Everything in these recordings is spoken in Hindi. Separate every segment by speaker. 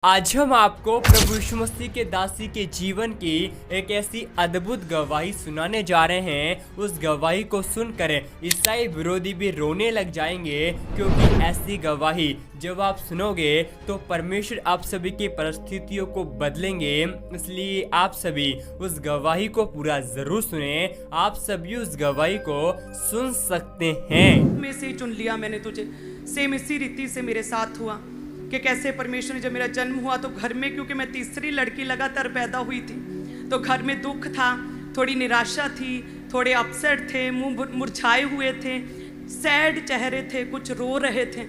Speaker 1: आज हम आपको प्रभु यीशु मसीह के दासी के जीवन की एक ऐसी अद्भुत गवाही सुनाने जा रहे हैं। उस गवाही को सुनकर ईसाई विरोधी भी रोने लग जाएंगे, क्योंकि ऐसी गवाही जब आप सुनोगे तो परमेश्वर आप सभी की परिस्थितियों को बदलेंगे। इसलिए आप सभी उस गवाही को पूरा जरूर सुने। आप सभी उस गवाही को सुन सकते हैं।
Speaker 2: में से चुन लिया मैंने तुझे। सेम इसी रीति से मेरे साथ हुआ कि कैसे परमेश्वर ने, जब मेरा जन्म हुआ तो घर में, क्योंकि मैं तीसरी लड़की लगातार पैदा हुई थी, तो घर में दुख था, थोड़ी निराशा थी, थोड़े अपसेट थे, मुंह मुरझाए हुए थे, सैड चेहरे थे, कुछ रो रहे थे।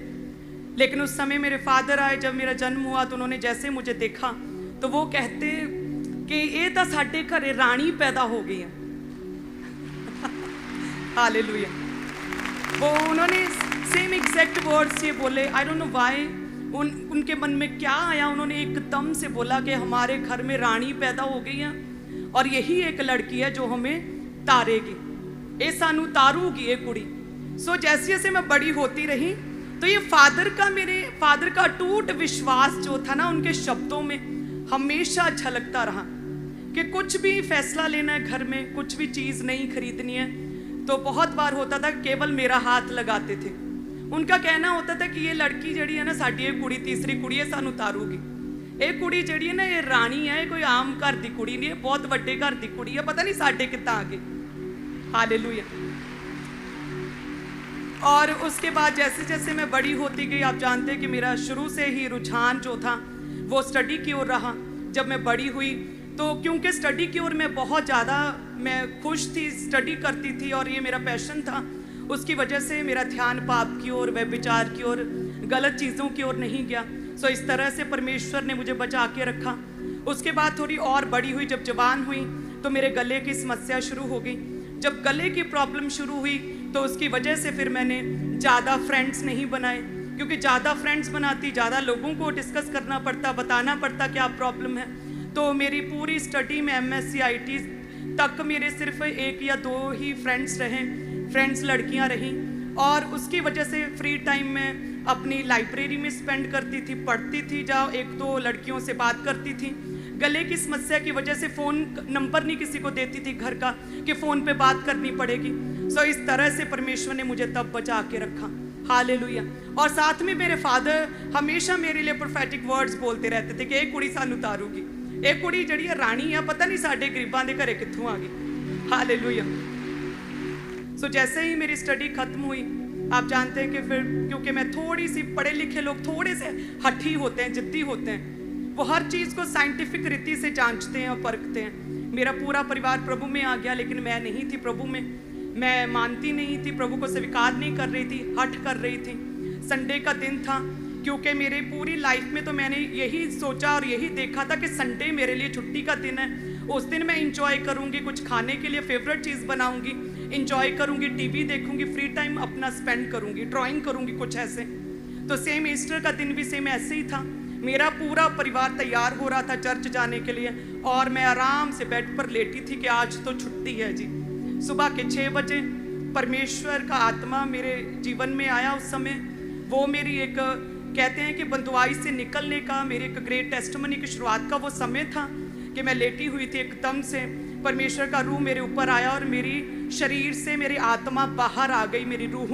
Speaker 2: लेकिन उस समय मेरे फादर आए, जब मेरा जन्म हुआ तो उन्होंने जैसे मुझे देखा तो वो कहते कि ये तो साडे घरे रानी पैदा हो गई है। हालेलुया। वो उन्होंने सेम एग्जैक्ट वर्ड्स ये बोले। आई डोंट नो व्हाई, उनके मन में क्या आया, उन्होंने एकदम से बोला कि हमारे घर में रानी पैदा हो गई है और यही एक लड़की है जो हमें तारेगी, ये सानू तारूगी ये कुड़ी। सो जैसे जैसे मैं बड़ी होती रही तो ये मेरे फादर का टूट विश्वास जो था ना, उनके शब्दों में हमेशा झलकता रहा कि कुछ भी फैसला लेना है घर में, कुछ भी चीज़ नहीं खरीदनी है, तो बहुत बार होता था केवल मेरा हाथ लगाते थे। उनका कहना होता था कि ये लड़की जड़ी है ना, साडी ये कुड़ी, तीसरी कुड़ी है, सानू तारूगी। ये कुड़ी जड़ी है ना, ये रानी है, कोई आम घर दी कुड़ी नहीं है, बहुत बड़े घर दी कुड़ी है, पता नहीं साडे कितना आ गई। हालेलुया। और उसके बाद जैसे जैसे मैं बड़ी होती गई, आप जानते हैं कि मेरा शुरू से ही रुझान जो था वो स्टडी की ओर रहा। जब मैं बड़ी हुई तो क्योंकि स्टडी की ओर मैं बहुत ज़्यादा मैं खुश थी, स्टडी करती थी और ये मेरा पैशन था, उसकी वजह से मेरा ध्यान पाप की ओर, व्यभिचार की ओर, गलत चीज़ों की ओर नहीं गया। सो इस तरह से परमेश्वर ने मुझे बचा के रखा। उसके बाद थोड़ी और बड़ी हुई, जब जवान हुई तो मेरे गले की समस्या शुरू हो गई। जब गले की प्रॉब्लम शुरू हुई तो उसकी वजह से फिर मैंने ज़्यादा फ्रेंड्स नहीं बनाए, क्योंकि ज़्यादा फ्रेंड्स बनाती, ज़्यादा लोगों को डिस्कस करना पड़ता, बताना पड़ता क्या प्रॉब्लम है। तो मेरी पूरी स्टडी में MSc IT तक मेरे सिर्फ 1 या 2 ही फ्रेंड्स रहे, फ्रेंड्स लड़कियां रहीं। और उसकी वजह से फ्री टाइम में अपनी लाइब्रेरी में स्पेंड करती थी, पढ़ती थी, जहाँ 1-2 लड़कियों से बात करती थी। गले की समस्या की वजह से फ़ोन नंबर नहीं किसी को देती थी घर का कि फ़ोन पे बात करनी पड़ेगी। सो इस तरह से परमेश्वर ने मुझे तब बचा के रखा। हालेलुया। और साथ में मेरे फादर हमेशा मेरे लिए प्रोफेटिक वर्ड्स बोलते रहते थे कि एक कुड़ी सानू तारूगी, एक कुड़ी जड़ी रानी है, पता नहीं साडे गरीबां दे घरे कित्थों आ गई। हालेलुया। सो जैसे ही मेरी स्टडी खत्म हुई, आप जानते हैं कि फिर क्योंकि मैं थोड़ी सी, पढ़े लिखे लोग थोड़े से हठी होते हैं, जिद्दी होते हैं, वो हर चीज़ को साइंटिफिक रीति से जांचते हैं और परखते हैं। मेरा पूरा परिवार प्रभु में आ गया, लेकिन मैं नहीं थी प्रभु में। मैं मानती नहीं थी, प्रभु को स्वीकार नहीं कर रही थी, हठ कर रही थी। संडे का दिन था, क्योंकि मेरे पूरी लाइफ में तो मैंने यही सोचा और यही देखा था कि संडे मेरे लिए छुट्टी का दिन है। उस दिन मैं इंजॉय करूँगी, कुछ खाने के लिए फेवरेट चीज़ बनाऊँगी, इंजॉय करूँगी, टीवी देखूँगी, फ्री टाइम अपना स्पेंड करूँगी, ड्राइंग करूँगी, कुछ ऐसे। तो सेम ईस्टर का दिन भी सेम ऐसे ही था। मेरा पूरा परिवार तैयार हो रहा था चर्च जाने के लिए और मैं आराम से बेड पर लेटी थी कि आज तो छुट्टी है जी। सुबह के 6 बजे परमेश्वर का आत्मा मेरे जीवन में आया। उस समय वो मेरी एक, कहते हैं कि बंदुआई से निकलने का, मेरे एक ग्रेट टेस्टिमनी की शुरुआत का वो समय था कि मैं लेटी हुई थी। एकदम से परमेश्वर का रूह मेरे ऊपर आया और मेरी शरीर से मेरी आत्मा बाहर आ गई, मेरी रूह,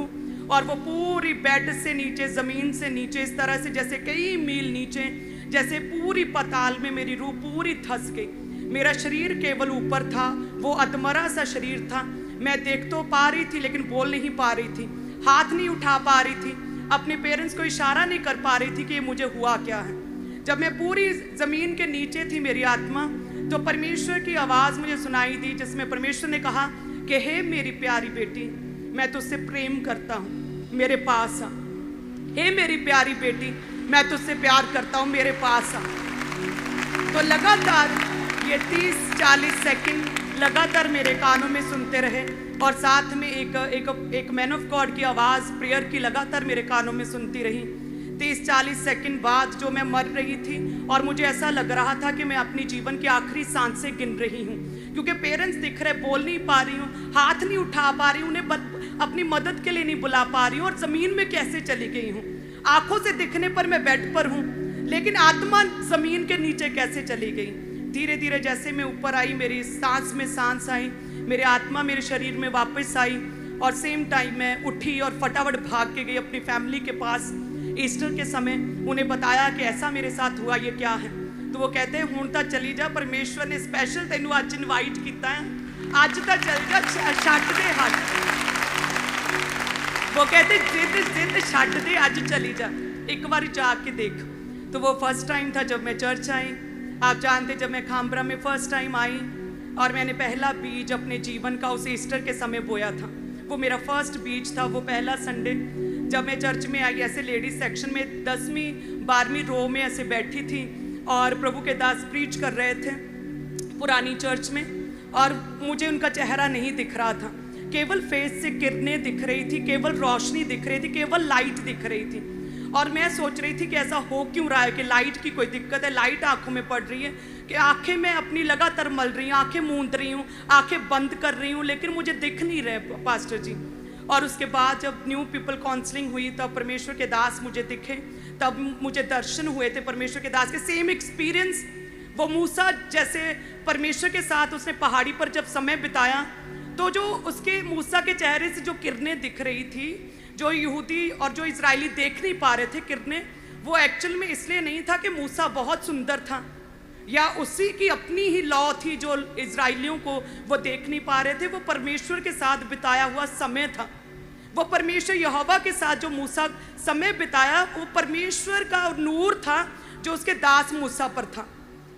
Speaker 2: और वो पूरी बेड से नीचे, ज़मीन से नीचे, इस तरह से जैसे कई मील नीचे, जैसे पूरी पाताल में मेरी रूह पूरी धंस गई। मेरा शरीर केवल ऊपर था, वो अधमरा सा शरीर था। मैं देख तो पा रही थी लेकिन बोल नहीं पा रही थी, हाथ नहीं उठा पा रही थी, अपने पेरेंट्स को इशारा नहीं कर पा रही थी कि मुझे हुआ क्या है। जब मैं पूरी ज़मीन के नीचे थी मेरी आत्मा, तो परमेश्वर की आवाज़ मुझे सुनाई दी, जिसमें परमेश्वर ने कहा कि हे मेरी प्यारी बेटी, मैं तुझसे प्रेम करता हूँ, मेरे पास आ। हे मेरी प्यारी बेटी, मैं तुझसे प्यार करता हूँ, मेरे पास आ। तो लगातार ये 30-40 सेकंड लगातार मेरे कानों में सुनते रहे और साथ में एक मैन ऑफ गॉड की आवाज़ प्रेयर की लगातार मेरे कानों में सुनती रही। 30-40 सेकंड बाद जो मैं मर रही थी और मुझे ऐसा लग रहा था कि मैं अपनी जीवन की आखिरी सांसें गिन रही हूँ, क्योंकि पेरेंट्स दिख रहे, बोल नहीं पा रही हूँ, हाथ नहीं उठा पा रही हूँ, उन्हें अपनी मदद के लिए नहीं बुला पा रही हूँ और ज़मीन में कैसे चली गई हूँ। आंखों से दिखने पर मैं बेड पर हूँ, लेकिन आत्मा जमीन के नीचे कैसे चली गई। धीरे धीरे जैसे मैं ऊपर आई, मेरी सांस में सांस आई, मेरी आत्मा मेरे शरीर में वापस आई और सेम टाइम मैं उठी और फटाफट भाग के गई अपनी फैमिली के पास। ईस्टर के समय उन्हें बताया कि ऐसा मेरे साथ हुआ, ये क्या है। तो वो कहते हैं हुण तां चली जा, परमेश्वर ने स्पैशल तेनू अज इनवाइट किया है, अज तां चल जा, छड्ड दे हट। वो कहते जिद छड्ड दे, अज चली जा, एक बार जाके देख। तो वो फर्स्ट टाइम था जब मैं चर्च आई। आप जानते जब मैं खामबरा में फर्स्ट टाइम आई और मैंने पहला बीज अपने जीवन का उस ईस्टर के समय बोया था, वो मेरा फर्स्ट बीज था। वो पहला संडे जब मैं चर्च में आई, ऐसे लेडीज सेक्शन में 10वीं 12वीं रो में ऐसे बैठी थी और प्रभु के दास प्रीच कर रहे थे पुरानी चर्च में, और मुझे उनका चेहरा नहीं दिख रहा था, केवल फेस से किरणें दिख रही थी, केवल रोशनी दिख रही थी, केवल लाइट दिख रही थी। और मैं सोच रही थी कि ऐसा हो क्यों रहा है कि लाइट की कोई दिक्कत है, लाइट आंखों में पड़ रही है कि आंखें मैं अपनी लगातार मल रही हूँ, आंखें मूंद रही हूँ, आंखें बंद कर रही हूँ, लेकिन मुझे दिख नहीं रहे पास्टर जी। और उसके बाद जब न्यू पीपल काउंसलिंग हुई तब परमेश्वर के दास मुझे दिखे, तब मुझे दर्शन हुए थे परमेश्वर के दास के। सेम एक्सपीरियंस वो मूसा जैसे परमेश्वर के साथ उसने पहाड़ी पर जब समय बिताया, तो जो उसके मूसा के चेहरे से जो किरणें दिख रही थी, जो यहूदी और जो इजरायली देख नहीं पा रहे थे किरणें, वो एक्चुअल में इसलिए नहीं था कि मूसा बहुत सुंदर था या उसी की अपनी ही लॉ थी जो इजरायलियों को वो देख नहीं पा रहे थे। वो परमेश्वर के साथ बिताया हुआ समय था, वो परमेश्वर यहोवा के साथ जो मूसा समय बिताया, वो परमेश्वर का नूर था जो उसके दास मूसा पर था।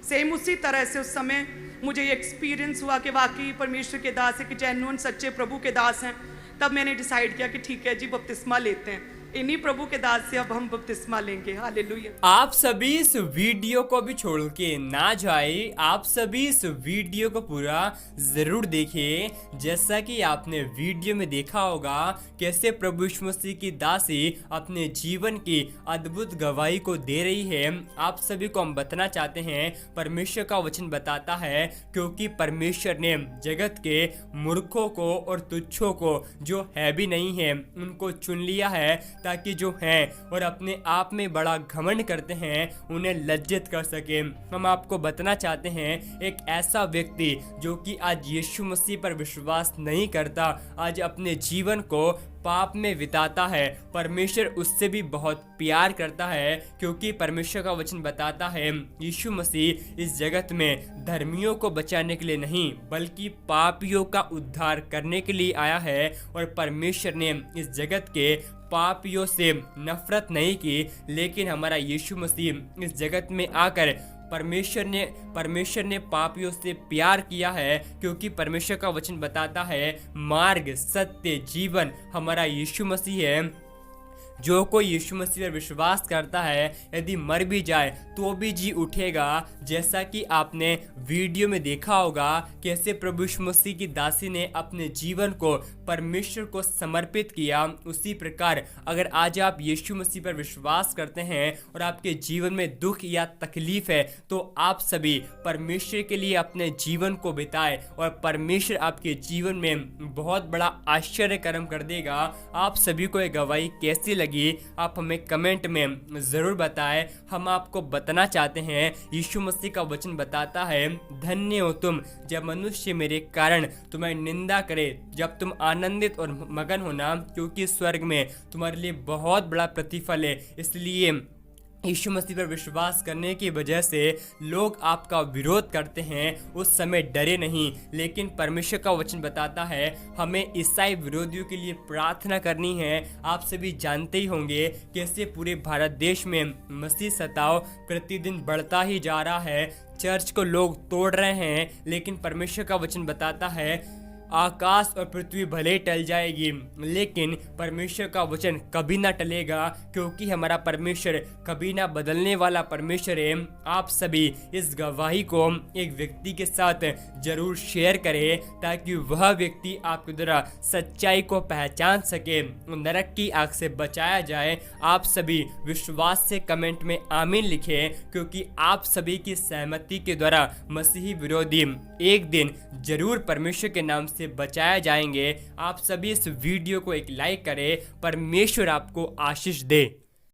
Speaker 2: सेम उसी तरह से उस समय मुझे ये एक्सपीरियंस हुआ कि वाकई परमेश्वर के दास है, कि जेन्युइन सच्चे प्रभु के दास हैं। तब मैंने डिसाइड किया कि ठीक है जी, बपतिस्मा लेते हैं, इन्हीं प्रभु के दास से अब हम बपतिस्मा लेंगे। हालेलुया।
Speaker 1: आप सभी इस वीडियो को भी छोड़ के ना जाए, आप सभी इस वीडियो को पूरा जरूर देखिए। जैसा कि आपने वीडियो में देखा होगा कैसे प्रभु यीशु मसीह की दासी अपने जीवन की अद्भुत गवाही को दे रही है। आप सभी को हम बताना चाहते हैं, परमेश्वर का वचन बताता है क्योंकि परमेश्वर ने जगत के मूर्खों को और तुच्छों को, जो है भी नहीं है, उनको चुन लिया है ताकि जो हैं और अपने आप में बड़ा घमंड करते हैं उन्हें लज्जित कर सके। हम आपको बताना चाहते हैं, एक ऐसा व्यक्ति जो कि आज यीशु मसीह पर विश्वास नहीं करता, आज अपने जीवन को पाप में बिताता है, परमेश्वर उससे भी बहुत प्यार करता है क्योंकि परमेश्वर का वचन बताता है यीशु मसीह इस जगत में धर्मियों को बचाने के लिए नहीं बल्कि पापियों का उद्धार करने के लिए आया है। और परमेश्वर ने इस जगत के पापियों से नफरत नहीं की, लेकिन हमारा यीशु मसीह इस जगत में आकर परमेश्वर ने पापियों से प्यार किया है क्योंकि परमेश्वर का वचन बताता है मार्ग, सत्य, जीवन हमारा यीशु मसीह है। जो कोई यीशु मसीह पर विश्वास करता है यदि मर भी जाए तो भी जी उठेगा। जैसा कि आपने वीडियो में देखा होगा कैसे प्रभु यीशु मसीह की दासी ने अपने जीवन को परमेश्वर को समर्पित किया, उसी प्रकार अगर आज आप यीशु मसीह पर विश्वास करते हैं और आपके जीवन में दुख या तकलीफ है तो आप सभी परमेश्वर के लिए अपने जीवन को बिताएं और परमेश्वर आपके जीवन में बहुत बड़ा आश्चर्य कर्म कर देगा। आप सभी को ये गवाही कैसी लगी आप हमें कमेंट में जरूर बताएं। हम आपको बताना चाहते हैं यीशु मसीह का वचन बताता है धन्य हो तुम जब मनुष्य मेरे कारण तुम्हारी निंदा करे, जब तुम आनंदित और मगन होना क्योंकि स्वर्ग में तुम्हारे लिए बहुत बड़ा प्रतिफल है। इसलिए यीशु मसीह पर विश्वास करने की वजह से लोग आपका विरोध करते हैं, उस समय डरे नहीं, लेकिन परमेश्वर का वचन बताता है हमें ईसाई विरोधियों के लिए प्रार्थना करनी है। आप सभी जानते ही होंगे कैसे पूरे भारत देश में मसीह सताव प्रतिदिन बढ़ता ही जा रहा है, चर्च को लोग तोड़ रहे हैं, लेकिन परमेश्वर का वचन बताता है आकाश और पृथ्वी भले टल जाएगी लेकिन परमेश्वर का वचन कभी ना टलेगा क्योंकि हमारा परमेश्वर कभी ना बदलने वाला परमेश्वर है। आप सभी इस गवाही को एक व्यक्ति के साथ जरूर शेयर करें ताकि वह व्यक्ति आपके द्वारा सच्चाई को पहचान सके, नरक की आग से बचाया जाए। आप सभी विश्वास से कमेंट में आमीन लिखें क्योंकि आप सभी की सहमति के द्वारा मसीही विरोधी एक दिन जरूर परमेश्वर के नाम से बचाया जाएंगे। आप सभी इस वीडियो को एक लाइक करें। परमेश्वर आपको आशीष दे।